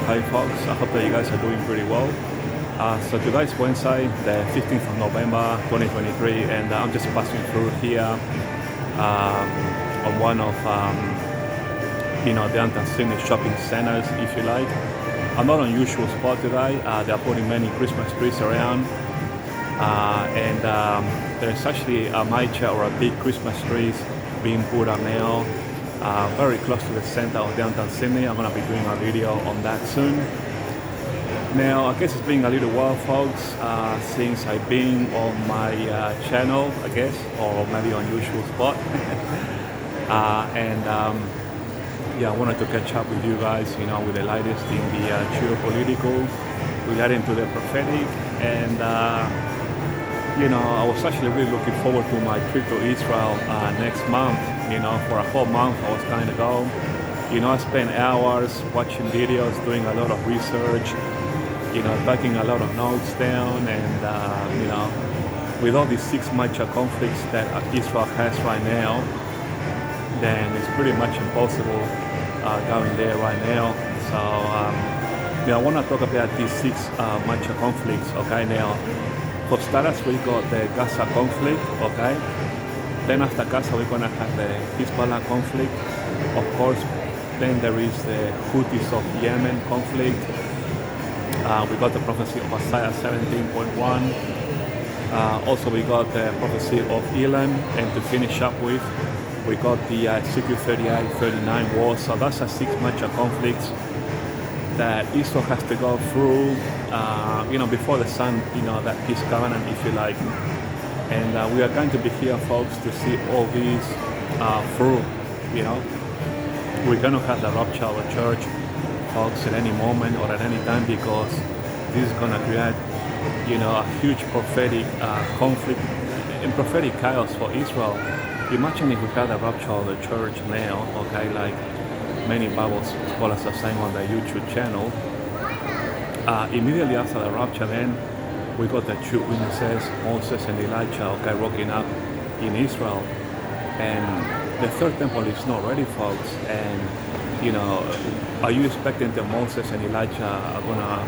Hi folks, I hope that you guys are doing pretty well. So today's Wednesday, the 15th of November 2023, and I'm just passing through here on one of downtown Sydney shopping centers, if you like. I'm not on usual spot today. They're putting many Christmas trees around, and there's actually a major or a big Christmas trees being put up now. Very close to the center of downtown Sydney. I'm going to be doing a video on that soon. Now, I guess it's been a little while, folks, since I've been on my channel, I guess, or maybe on usual spot. Yeah, I wanted to catch up with you guys, with the latest in the geopolitical relating to the prophetic. And, I was actually really looking forward to my trip to Israel next month. For a whole month I was going to go. I spent hours watching videos, doing a lot of research, taking a lot of notes down, and with all these 6 major conflicts that Israel has right now, then it's pretty much impossible going there right now. So I want to talk about these 6 major conflicts. Okay, now for starters, we got the Gaza conflict. Okay, then after Gaza, we're going to have the Hezbollah conflict, of course. Then there is the Houthis of Yemen conflict. We got the prophecy of Isaiah 17.1. Also, we got the prophecy of Elam. And to finish up with, we got the Ezekiel 38-39 war. So that's a 6 major conflicts that Israel has to go through, before the sun, that peace covenant, if you like. And we are going to be here, folks, to see all these through. We're going to have the rapture of the church, folks, at any moment or at any time, because this is going to create, a huge prophetic conflict and prophetic chaos for Israel. Imagine if we had the rapture of the church now, okay, like many Bible scholars are saying on the YouTube channel. Immediately after the rapture, then we got the 2 witnesses, Moses and Elijah, okay, rocking up in Israel. And the third temple is not ready, folks. And, are you expecting that Moses and Elijah are gonna,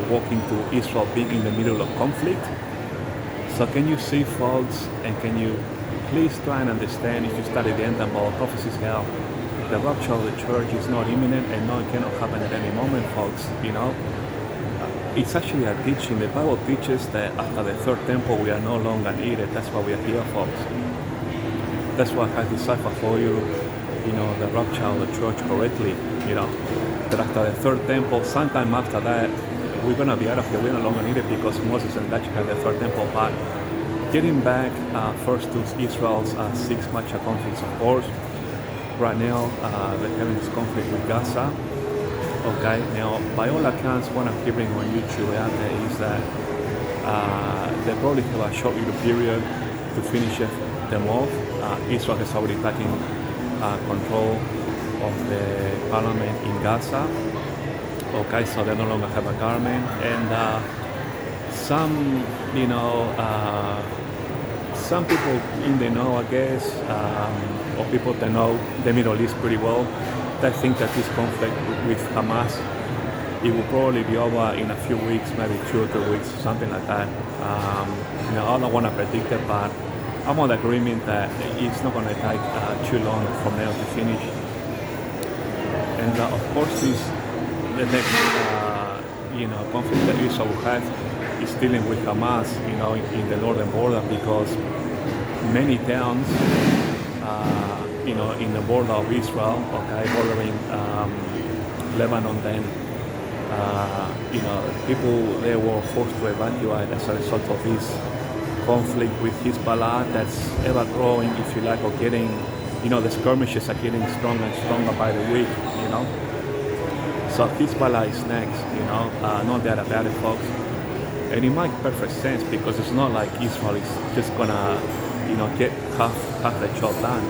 walk into Israel being in the middle of conflict? So can you see, folks, and can you please try and understand, if you study the end time Bible prophecies, how the rapture of the church is not imminent and no, it cannot happen at any moment, folks, It's actually a teaching. The Bible teaches that after the third temple we are no longer needed. That's why we are here, folks. That's why I decipher for you, the rapture of the church correctly, that after the third temple, sometime after that, we're going to be out of here. We're no longer needed because Moses and Elijah had the third temple. But getting back first to Israel's 6 major conflicts, of course. Right now, they're having this conflict with Gaza. Okay, now by all accounts, what I'm hearing on YouTube out there is that they probably have a short little period to finish them off. Israel has already taken control of the parliament in Gaza. Okay, so they no longer have a government, and some people in the know, I guess, or people that know the Middle East pretty well, they think that this conflict with Hamas, it will probably be over in a few weeks, maybe 2 or 3 weeks, something like that. I don't want to predict it, but I'm on the agreement that it's not going to take too long from now to finish. And of course, the next conflict that Israel will have is dealing with Hamas, in the northern border, because many towns, in the border of Israel, okay, bordering Lebanon, then, people there were forced to evacuate as a result of this conflict with Hezbollah that's ever growing, if you like, or getting, the skirmishes are getting stronger and stronger by the week, So Hezbollah is next, no doubt about it, folks. And it makes perfect sense, because it's not like Israel is just gonna, get half the job done.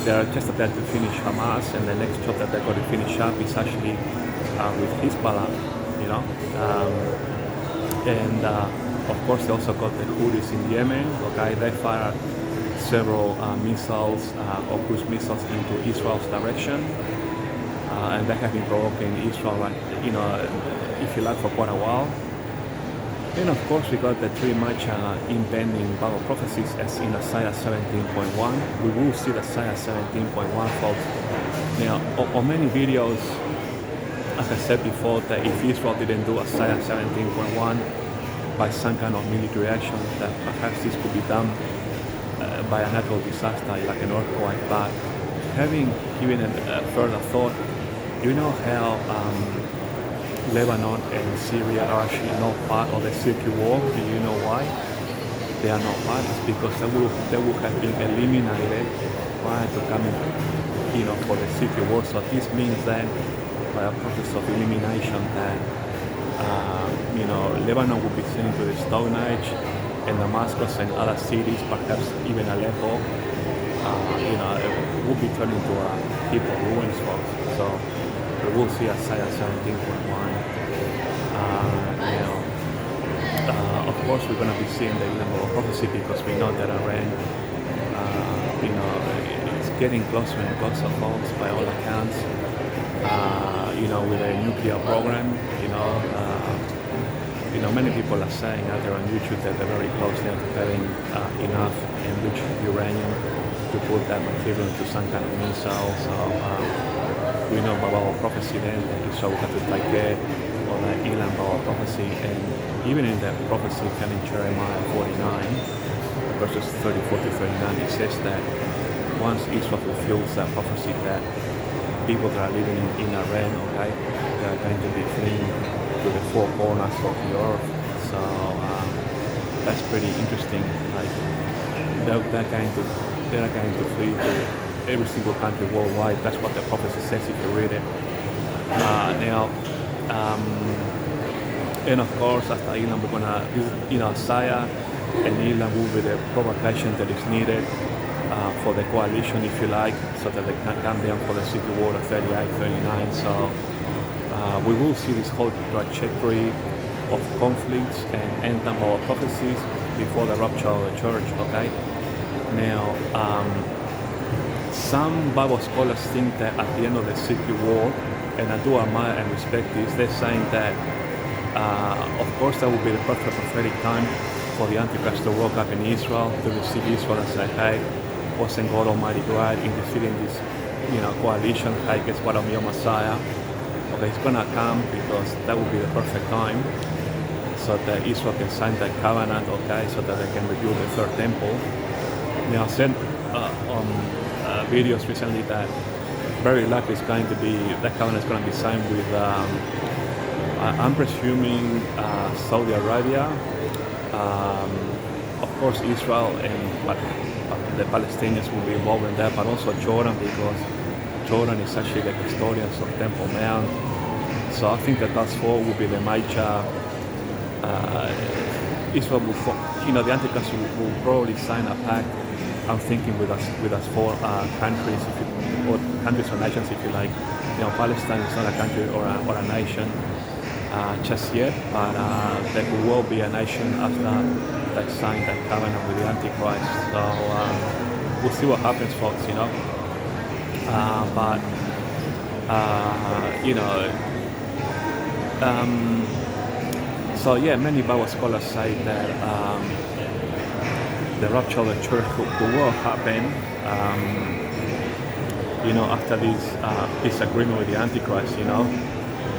They're just about to finish Hamas, and the next job that they're going to finish up is actually with Hezbollah. And of course, they also got the Houthis in Yemen. Okay, they fired several missiles or cruise missiles into Israel's direction. and that has been provoking Israel, like, if you like, for quite a while. Then of course we got the three major impending Bible prophecies as in Isaiah 17.1. We will see the Isaiah 17.1, folks. Now, on many videos, as I said before, that if Israel didn't do Isaiah 17.1 by some kind of military action, that perhaps this could be done by a natural disaster like an earthquake. But having given it further thought, you know how Lebanon and Syria are actually not part of the Civil War? Do you know why? They are not part. It's because they would have been eliminated prior to coming, for the Civil War. So this means that by a process of elimination that, Lebanon would be sent into the Stone Age, and Damascus and other cities, perhaps even Aleppo, it would be turned into a heap of ruins, folks. So we will see Isaiah 17.1. Of course, we're going to be seeing the Bible prophecy because we know that Iran, it's getting closer and closer, folks, by all accounts. With a nuclear program, many people are saying out there on YouTube that they're very close now to having enough enriched uranium to put that material into some kind of missile. So we know about our prophecy then that Israel will have to take care of that Elam Bible prophecy. And even in that prophecy found in Jeremiah 49, verses 34 to 39, it says that once Israel fulfills that prophecy, that people that are living in Iran, okay, they are going to be fleeing to the four corners of the earth. So that's pretty interesting. Like they're going to flee to every single country worldwide. That's what the prophecy says if you read it. And of course, after Elam, we're gonna, Isaiah and Elam will be the provocation that is needed for the coalition, if you like, so that they can come down for the Civil War of 38, 39. So we will see this whole trajectory of conflicts and end-time prophecies before the rapture of the church, okay? Now, some Bible scholars think that at the end of the Civil War, and I do admire and respect this, they're saying that, of course, that will be the perfect prophetic time for the Antichrist to walk up in Israel, to receive Israel and say, hey, wasn't God Almighty God in defeating this, coalition? Hey, guess what? I'm your Messiah. Okay, it's gonna come because that will be the perfect time, so that Israel can sign that covenant, okay, so that they can rebuild the third temple. Now, I said on videos recently that very likely it's going to be, that covenant is going to be signed with, I'm presuming, Saudi Arabia, of course Israel, but the Palestinians will be involved in that, but also Jordan, because Jordan is actually the custodians of Temple Mount. So I think that those four will be the major. Israel will, the Antichrist will probably sign a pact. I'm thinking with us four countries, or countries or nations, if you like. Palestine is not a country or a nation just yet, but there will be a nation after they sign that covenant with the Antichrist. So we'll see what happens, folks. So yeah, many Bible scholars say that the rapture of the church will happen, after this disagreement with the Antichrist,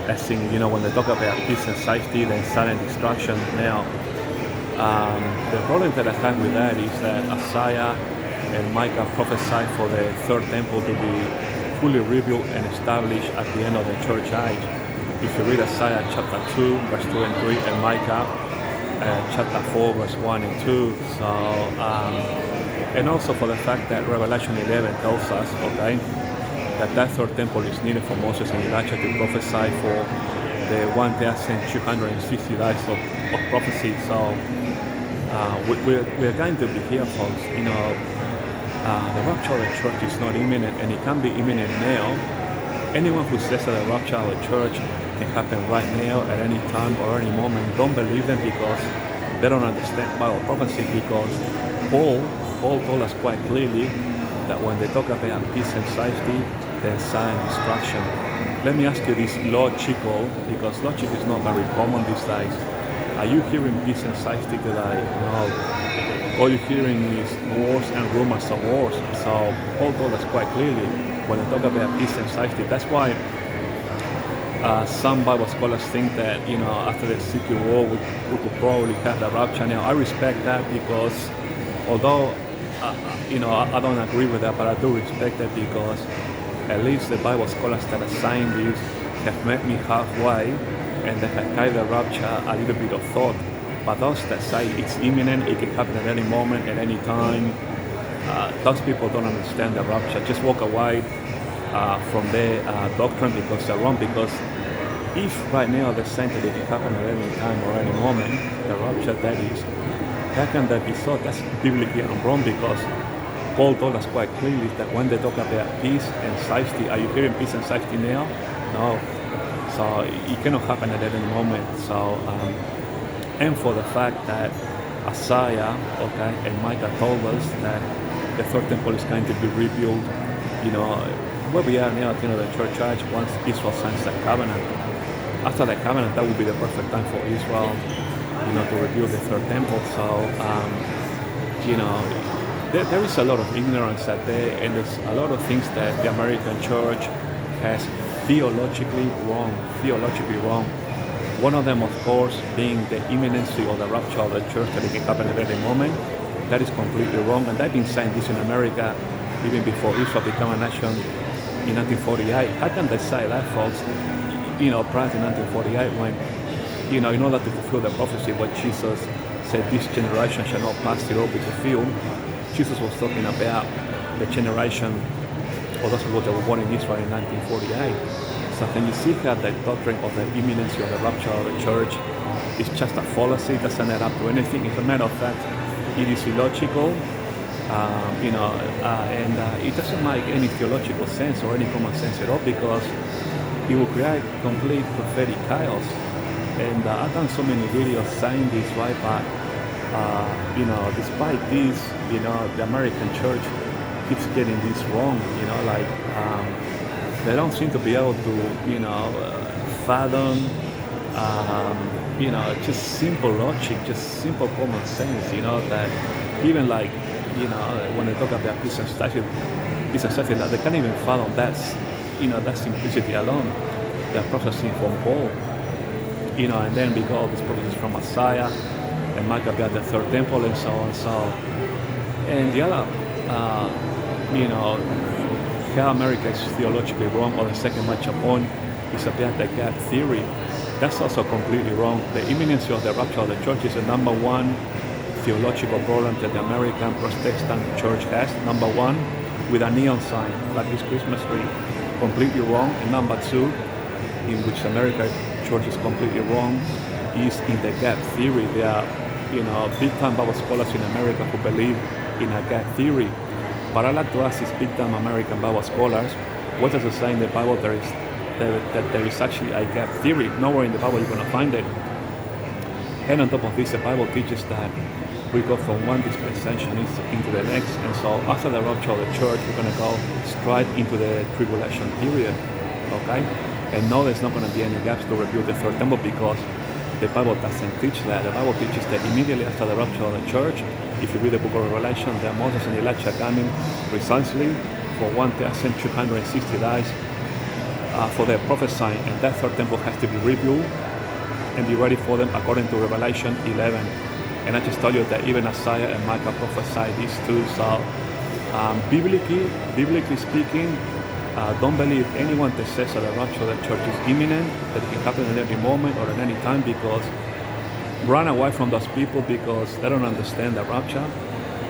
as in, when they talk about peace and safety, then silent destruction. Now, the problem that I have with that is that Isaiah and Micah prophesied for the third temple to be fully rebuilt and established at the end of the church age. If you read Isaiah chapter 2, verse 2 and 3, and Micah chapter 4, verse 1 and 2. So, and also for the fact that Revelation 11 tells us, okay, that third temple is needed for Moses and Elijah to prophesy for the 1,260 days of prophecy. So we're going to be here, folks. The rapture of the church is not imminent, and it can be imminent now. Anyone who says that the rapture of the church can happen right now, at any time or any moment, don't believe them, because they don't understand Bible prophecy. Because Paul told us quite clearly that when they talk about peace and safety, then silent destruction. let me ask you this logical, because logic is not very common these days. Are you hearing peace and safety today? No. All you're hearing is wars and rumors of wars. So Paul told us quite clearly when they talk about peace and safety. That's why some Bible scholars think that, after the Civil War, we could probably have the rapture. Now, I respect that because although, I don't agree with that, but I do respect that because at least the Bible scholars that are saying this have met me halfway and they have carried the rapture a little bit of thought. But those that say it's imminent, it can happen at any moment, at any time, those people don't understand the rapture. Just walk away from their doctrine because they're wrong. Because if right now they're saying that it can happen at any time or any moment, the rapture that is, how can that be thought? That's biblically wrong because Paul told us quite clearly that when they talk about peace and safety, are you hearing peace and safety now? No. So it cannot happen at any moment. So, and for the fact that Isaiah, and Micah told us that the third temple is going to be rebuilt, where we are now, the church age, once Israel signs the covenant. After the covenant, that will be the perfect time for Israel, to rebuild the third temple. So, there is a lot of ignorance out there, and there's a lot of things that the American church has theologically wrong. One of them, of course, being the imminency or the rapture of the church, that it can happen at any moment. That is completely wrong, and they've been saying this in America even before Israel became a nation in 1948. How can they say that, folks? Prior to 1948, when, in order to fulfill the prophecy, what Jesus said, this generation shall not pass till all be fulfilled, Jesus was talking about the generation, or those people that were born in Israel in 1948. So can you see how the doctrine of the imminency of the rapture of the church is just a fallacy? It doesn't add up to anything. As a matter of fact, it is illogical, and it doesn't make any theological sense or any common sense at all because it will create complete prophetic chaos. And I've done so many videos saying this, right? But, despite this, the American church keeps getting this wrong, they don't seem to be able to, fathom, just simple logic, just simple common sense, that even when they talk about peace and safety, they can't even fathom that simplicity alone. The prophecy from Paul, and then we got all these prophecies from Isaiah and Micah about the third temple and so on. So, and the other, how America is theologically wrong, or the second major point is about the gap theory. That's also completely wrong. The imminency of the rapture of the church is the number one theological problem that the American Protestant church has. Number one, with a neon sign, like this Christmas tree. Completely wrong. And number two, in which American church is completely wrong, is in the gap theory. There are, big-time Bible scholars in America who believe in a gap theory. But I like to ask these big-time American Bible scholars, what does it say in the Bible that there is actually a gap theory? Nowhere in the Bible you're going to find it. And on top of this, the Bible teaches that we go from one dispensation into the next. And so after the rapture of the church, we're going to go straight into the tribulation period. Okay? And no, there's not going to be any gaps to rebuild the third temple because the Bible doesn't teach that. The Bible teaches that immediately after the rapture of the church, if you read the book of Revelation, that Moses and Elijah coming precisely for 1,260 days for their prophesying, and that third temple has to be rebuilt and be ready for them according to Revelation 11. And I just told you that even Isaiah and Micah prophesied these too. So biblically speaking, don't believe anyone that says that the rapture of the church is imminent, that it can happen at any moment or at any time, because run away from those people because they don't understand the rapture,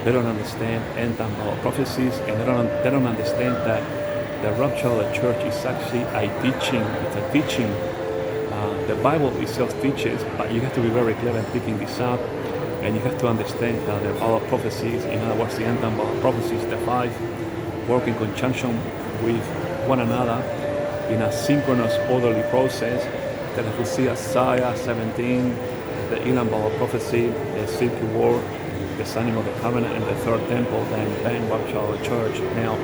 they don't understand end-time prophecies, and they don't understand that the rapture of the church is actually a teaching. It's a teaching. The Bible itself teaches, but you have to be very clear in picking this up, and you have to understand how the Bible prophecies, in other words, the end-time prophecies, the five, work in conjunction with one another in a synchronous, orderly process. That if we see Isaiah 17, the Elam prophecy, the Civil War, the signing of the covenant, and the third temple, then rapture of the church. Now,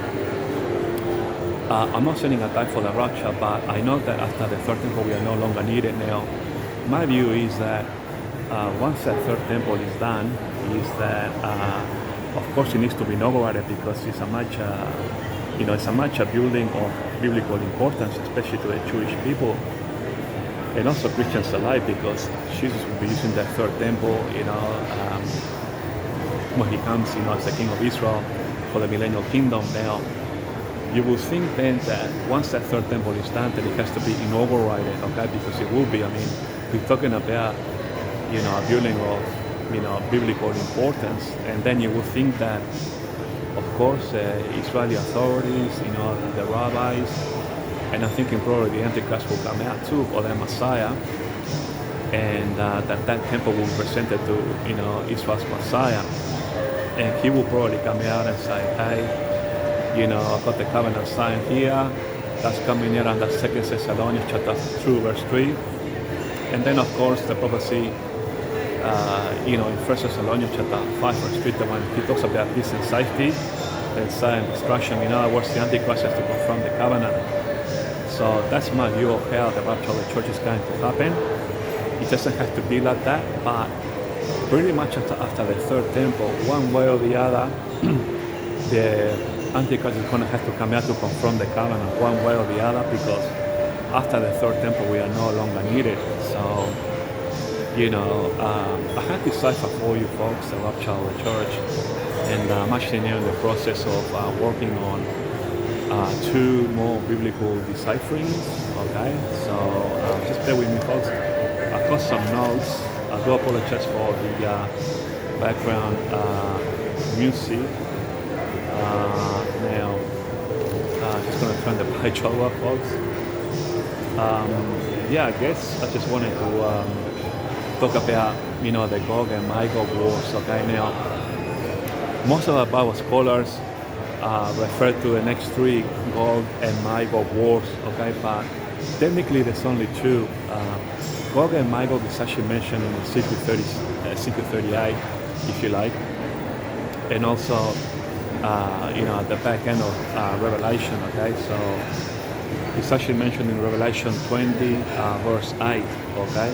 I'm not saying I die for the rapture, but I know that after the third temple we are no longer needed now. My view is that once that third temple is done, is that of course it needs to be inaugurated because it's a much it's a much a building of biblical importance, especially to the Jewish people and also Christians alike, because Jesus will be using that third temple, when he comes, as the King of Israel for the millennial kingdom. Now, you will think then that once that third temple is done, that it has to be inaugurated, okay? Because it will be. I mean, we're talking about, a building of, biblical importance, and then you will think that, of course, Israeli authorities, the rabbis, and I'm thinking probably the Antichrist will come out too, or the Messiah, and that temple will be presented to, Israel's Messiah, and he will probably come out and say, hey, I've got the covenant sign here, that's coming here under 2 Thessalonians chapter 2 verse 3, and then of course the prophecy, in 1 Thessalonians chapter 5 verse 3, when he talks about peace and safety, then sign and destruction. In other words, the Antichrist has to confirm the covenant. So that's my view of how the rapture of the church is going to happen. It doesn't have to be like that, but pretty much after the third temple, one way or the other, the Antichrist is going to have to come out to confirm the covenant, one way or the other, because after the third temple we are no longer needed. So, I have this cipher for you folks, the rapture of the church, and I'm actually now in the process of working on 2 more biblical decipherings, okay? So just bear with me folks. I've got some notes. I do apologize for the background music. Now, just going to turn the page over, folks. I guess I just wanted to talk about, the Gog and Magog wars, okay? Now, most of the Bible scholars refer to the next 3 Gog and Magog wars, okay? But technically there's only 2. Gog and Magog is actually mentioned in Ezekiel 38, if you like, and also at the back end of Revelation, okay? So it's actually mentioned in Revelation 20, verse 8, okay?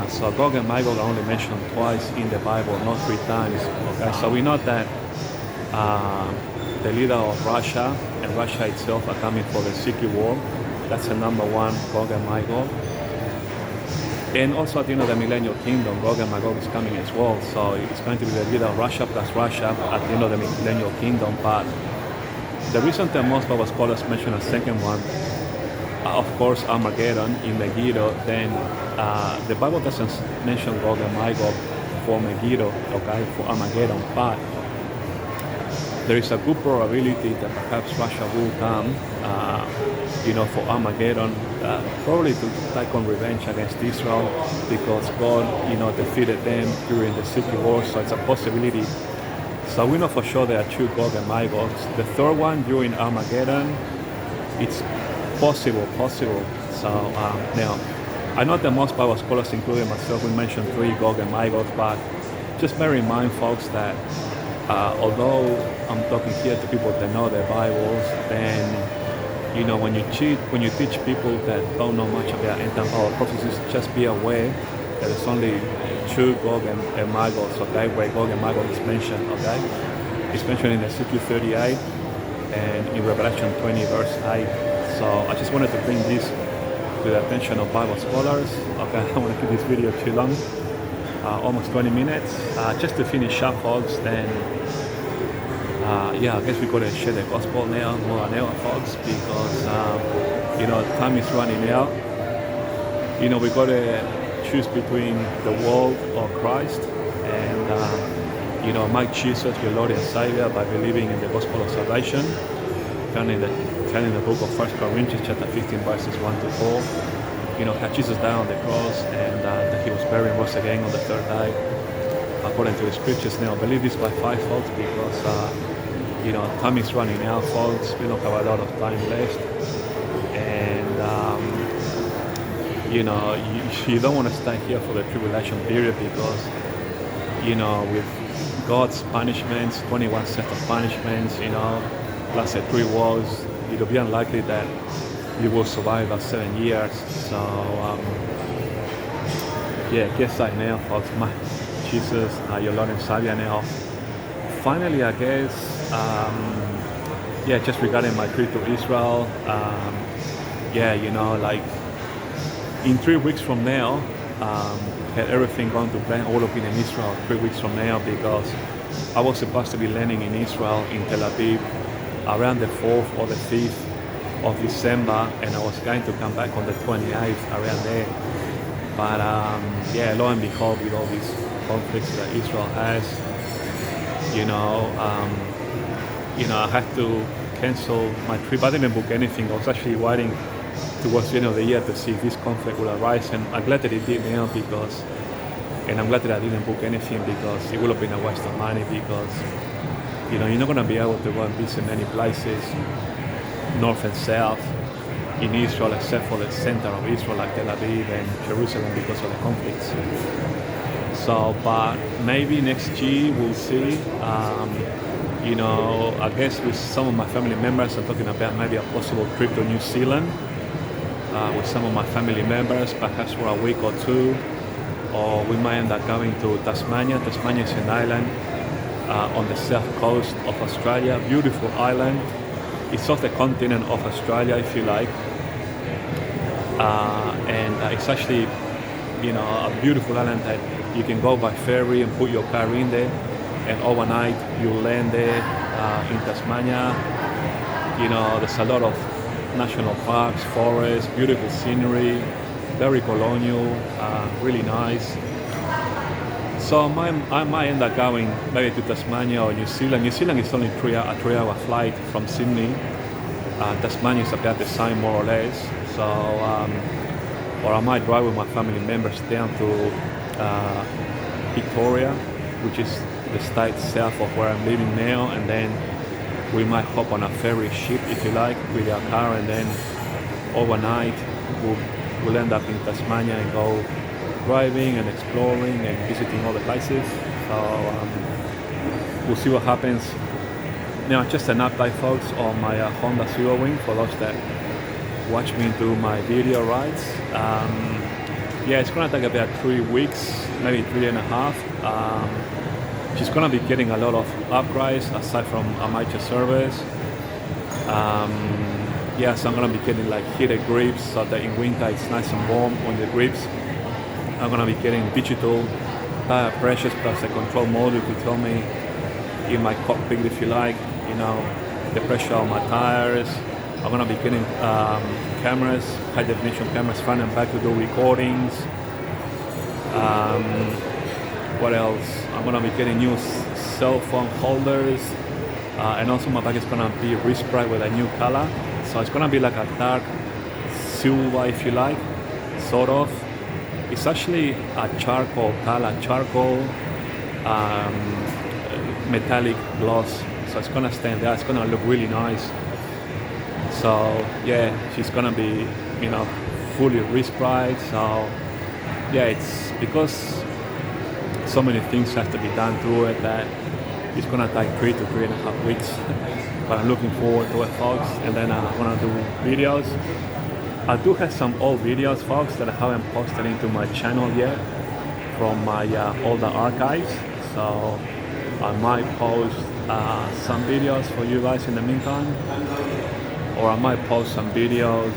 So Gog and Magog are only mentioned twice in the Bible, not 3 times, okay? So we know that the leader of Russia and Russia itself are coming for the Secret War. That's the number 1, Gog and Magog. And also at the end of the millennial kingdom, Gog and Magog is coming as well. So it's going to be the leader of Russia plus Russia at the end of the millennial kingdom. But the reason that most Bible scholars mention a second one, of course, Armageddon in Megiddo, then the Bible doesn't mention Gog and Magog for Megiddo, okay, for Armageddon, but there is a good probability that perhaps Russia will come, for Armageddon, probably to take on revenge against Israel, because God, defeated them during the Civil War, so it's a possibility. So we know for sure there are 2 Gog and Magogs. The third one during Armageddon, it's possible. So now, I know that most Bible scholars, including myself, we mentioned 3 Gog and Magogs, but just bear in mind, folks, that although I'm talking here to people that know their Bibles, then when you teach people that don't know much about end time Bible prophecies, just be aware that there's only 2 Gog and Magog, okay, where Gog and Magog is mentioned, okay? It's mentioned in Ezekiel 38 and in Revelation 20 verse 8. So I just wanted to bring this to the attention of Bible scholars. Okay, I don't want to keep this video too long, almost 20 minutes. Just to finish up, folks, then I guess we got to share the gospel now, more than ever, folks, because time is running out. We got to choose between the world or Christ, and make Jesus your Lord and Savior by believing in the gospel of salvation, found in the book of 1 Corinthians chapter 15 verses 1 to 4. How Jesus died on the cross, and that he was buried and rose again on the 3rd day, according to the scriptures. Now, believe this by faith, folks, because time is running out, folks. We don't have a lot of time left, and you don't want to stay here for the tribulation period, because with God's punishments, 21 sets of punishments, plus the 3 woes, it'll be unlikely that you will survive 7 years. So guess I now, folks, my Jesus, your Lord and Savior now. Finally, I guess, just regarding my trip to Israel, like in 3 weeks from now, had everything gone to plan, all of it in Israel 3 weeks from now, because I was supposed to be landing in Israel, in Tel Aviv, around the 4th or the 5th of December, and I was going to come back on the 28th, around there. But lo and behold, with all these conflicts that Israel has, I had to cancel my trip. I didn't book anything. I was actually waiting towards the end of the year to see if this conflict will arise, and I'm glad that it did now, and I'm glad that I didn't book anything, because it would have been a waste of money, because you're not going to be able to go and visit many places, north and south, in Israel, except for the center of Israel, like Tel Aviv and Jerusalem, because of the conflicts. So, but maybe next year we'll see. I guess with some of my family members, I'm talking about maybe a possible trip to New Zealand with some of my family members, perhaps for a week or two, or we might end up going to Tasmania. Tasmania is an island on the south coast of Australia, beautiful island. It's off the continent of Australia, if you like, and it's actually, a beautiful island that you can go by ferry and put your car in there, and overnight you land there in Tasmania. There's a lot of national parks, forests, beautiful scenery, very colonial, really nice. So I might end up going maybe to Tasmania or New Zealand. New Zealand is only a 3-hour flight from Sydney. Tasmania is about the same, more or less. So, or I might drive with my family members down to Victoria, which is the state south of where I'm living now, and then we might hop on a ferry ship, if you like, with our car, and then overnight we'll end up in Tasmania and go driving and exploring and visiting all the places. So we'll see what happens. Now, just an update, folks, on my Honda Silver Wing, for those that watch me do my video rides. It's going to take about 3 weeks, maybe 3.5. She's going to be getting a lot of upgrades aside from a major service. So I'm going to be getting like heated grips, so that in winter it's nice and warm on the grips. I'm going to be getting digital tire pressures plus the control module to tell me in my cockpit, if you like, the pressure on my tires. I'm going to be getting cameras, high definition cameras, front and back, to do recordings. What else? I'm going to be getting new cell phone holders, and also my bag is going to be resprayed with a new color. So it's going to be like a dark silver, if you like, sort of. It's actually a charcoal color, metallic gloss. So it's going to stand there. It's going to look really nice. So she's going to be, fully resprayed. So it's because so many things have to be done to it that it's going to take 3 to 3.5 weeks. But I'm looking forward to it, folks. And then I'm going to do videos. I do have some old videos, folks, that I haven't posted into my channel yet from my older archives. So I might post some videos for you guys in the meantime, or I might post some videos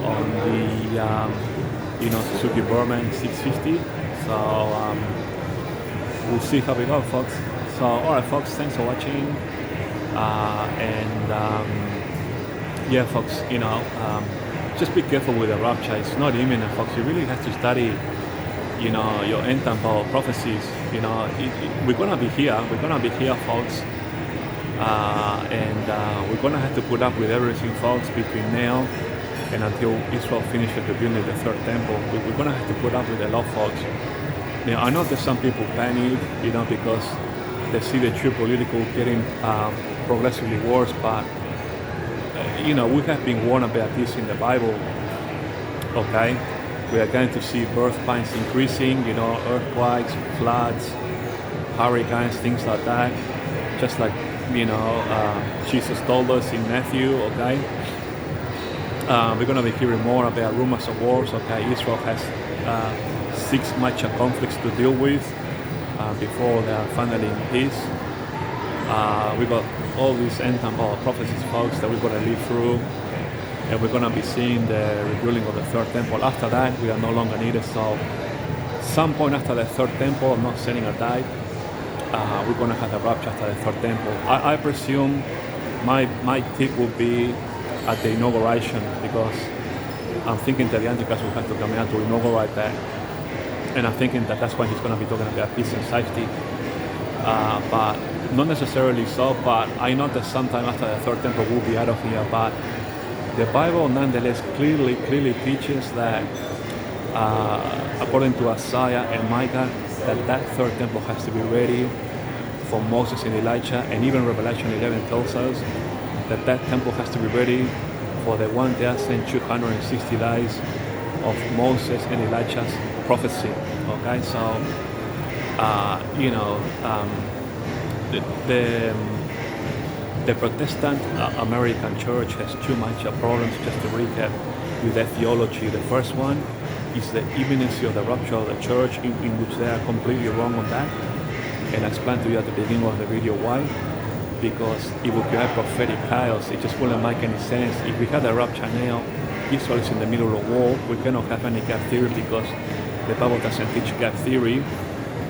on the Suzuki Burman 650. So we'll see how we go, folks. So alright, folks, thanks for watching, folks, just be careful with the rapture. It's not imminent, folks. You really have to study, your end time prophecies. We're gonna be here. We're gonna be here, folks, and we're gonna have to put up with everything, folks, between now and until Israel finishes the building of the third temple. We're gonna have to put up with a lot, folks. Now, I know that some people panic, because they see the geopolitical getting progressively worse, but we have been warned about this in the Bible. Okay, we are going to see birth pains increasing, earthquakes, floods, hurricanes, things like that, just like Jesus told us in Matthew, okay? We're going to be hearing more about rumors of wars, okay? Israel has 6 major conflicts to deal with before they are finally in peace. We got all these end time prophecies, folks, that we're going to live through, and we're going to be seeing the rebuilding of the third temple. After that, we are no longer needed. So, some point after the third temple, I'm not saying a date, we're going to have a rapture after the third temple. I presume my tip will be at the inauguration, because I'm thinking that the Antichrist will have to come out to inaugurate that, and I'm thinking that that's when he's going to be talking about peace and safety. But not necessarily so, but I know that sometime after the third temple we'll be out of here. But the Bible nonetheless clearly teaches that, according to Isaiah and Micah, that third temple has to be ready for Moses and Elijah, and even Revelation 11 tells us that temple has to be ready for the 1,260 days of Moses and Elijah's prophecy. Okay, so the Protestant American church has 2 major problems, just to recap, with their theology. The first one is the imminency of the rapture of the church, in which they are completely wrong on that. And I explained to you at the beginning of the video why. Because it would create prophetic chaos. It just wouldn't make any sense. If we had a rapture now, Israel is in the middle of the war, we cannot have any gap theory, because the Bible doesn't teach gap theory.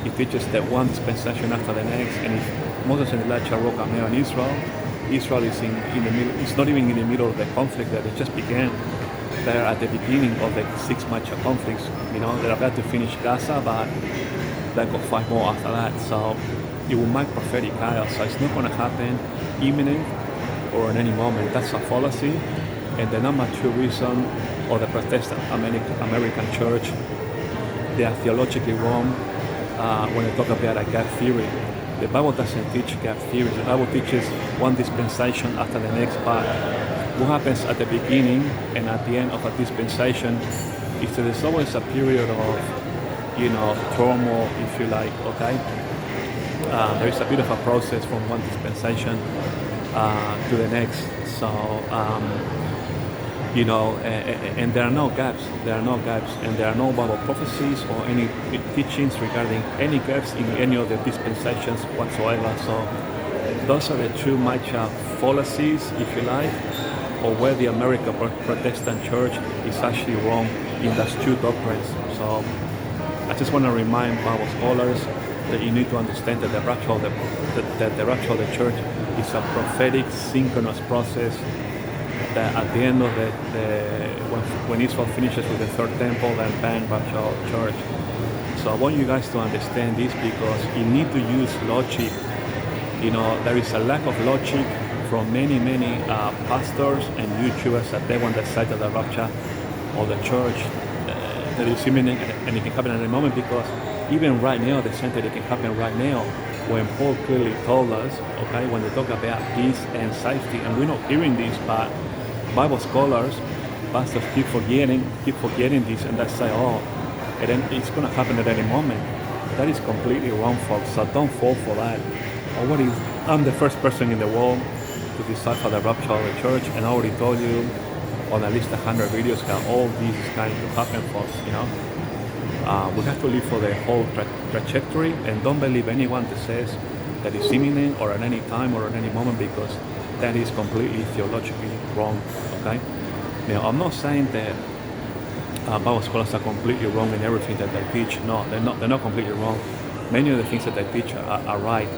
It teaches that one dispensation after the next, and if Moses and Elijah will come here in Israel is in the middle. It's not even in the middle of the conflict that it just began. They're at the beginning of the 6 major conflicts. They're about to finish Gaza, but they got 5 more after that. So it will make prophetic chaos. So it's not going to happen imminent or in any moment. That's a fallacy. And the number 2 reason, or the Protestant American church, they are theologically wrong when they talk about a gap theory. The Bible doesn't teach gap theory. The Bible teaches one dispensation after the next. But what happens at the beginning and at the end of a dispensation is that there's always a period of turmoil, if you like, okay? There is a bit of a process from one dispensation to the next. So, and there are no gaps. And there are no Bible prophecies or any teachings regarding any gaps in any of the dispensations whatsoever. So, those are the 2 major fallacies, if you like, or where the American Protestant church is actually wrong in those 2 doctrines. So, I just want to remind Bible scholars that you need to understand that the rapture of the church is a prophetic, synchronous process. That at the end of when Israel finishes with the third temple, then bang, rapture of the church. So I want you guys to understand this, because you need to use logic. There is a lack of logic from many pastors and YouTubers that they want the side of the rapture of the church that is imminent, and it can happen at any moment, because even right now, the same thing that can happen right now, when Paul clearly told us, okay, when they talk about peace and safety, and we're not hearing this, but Bible scholars, pastors keep forgetting this, and they say, and then it's going to happen at any moment. That is completely wrong, folks, so don't fall for that. I'm the first person in the world to decipher the rapture of the church, and I already told you on at least 100 videos how all this is going to happen, folks, we have to live for the whole trajectory, and don't believe anyone that says that it's imminent or at any time or at any moment, because that is completely theologically wrong, okay? Now, I'm not saying that Bible scholars are completely wrong in everything that they teach. No, they're not completely wrong. Many of the things that they teach are right,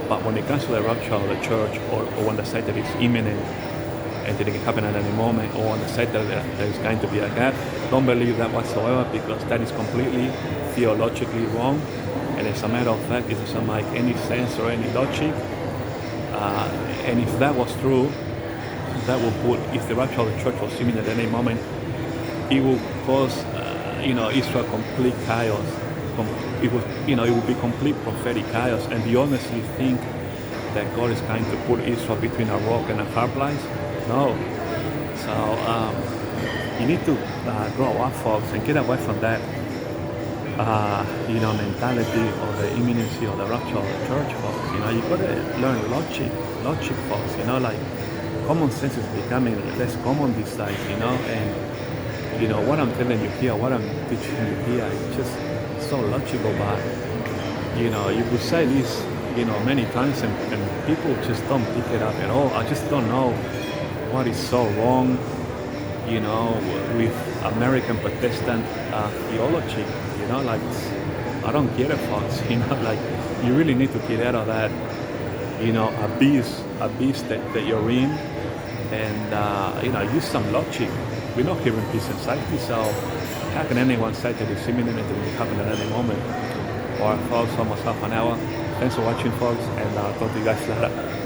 but when it comes to the rapture of the church, or when they say that it's imminent and that it can happen at any moment, or when they say that there is going to be a gap, don't believe that whatsoever, because that is completely theologically wrong, and as a matter of fact, it doesn't make any sense or any logic. And if that was true, that would put, if the rapture of the church was imminent at any moment, it would cause, Israel complete chaos. It would be complete prophetic chaos. And do you honestly think that God is going to put Israel between a rock and a hard place? No. So you need to grow up, folks, and get away from that, mentality of the imminency of the rapture of the church, folks. You've got to learn logic. logic, folks. Like common sense is becoming less common these days. And what I'm telling you here, what I'm teaching you here, it's just so logical. But you could say this, many times, and people just don't pick it up at all. I just don't know what is so wrong, with American Protestant theology. Like I don't get it, folks. Like you really need to get out of that, abyss that you're in, and use some logic. We're not here in peace and safety, so how can anyone say that it's imminent and it will happen at any moment? Alright, folks, almost half an hour. Thanks for watching, folks, and I'll talk to you guys later.